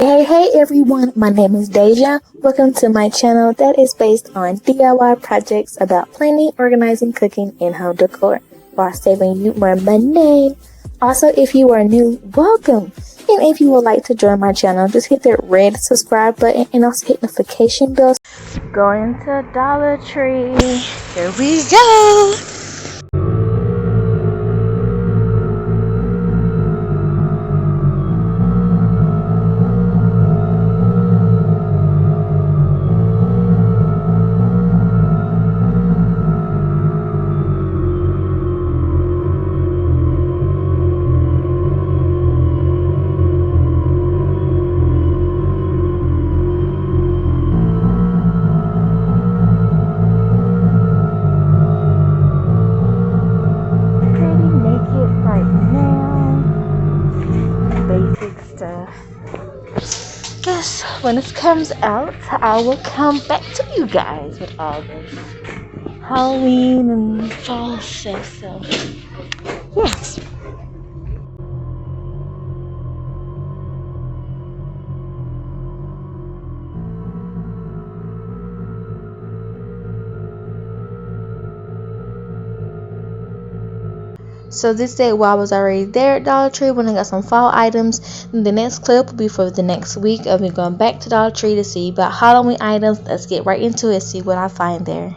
Hey everyone, my name is Deja. Welcome to my channel that is based on DIY projects about planning, organizing, cooking, and home decor while saving you more money. Also, if you are new, welcome. And if you would like to join my channel, just hit that red subscribe button and also hit notification bells. Going to Dollar Tree. Here we go. Yes, when this comes out, I will come back to you guys with all this Halloween and fall stuff. So, yes. So this day, while I was already there at Dollar Tree when I got some fall items, and the next clip will be for the next week of me going back to Dollar Tree to see about Halloween items. Let's get right into it, see what I find there.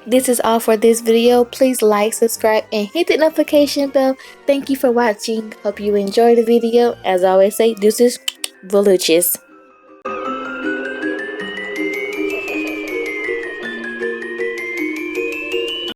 This is all for this video. Please like, subscribe, and hit the notification bell. Thank you for watching. Hope you enjoyed the video. As I always say, deuces, Voluches.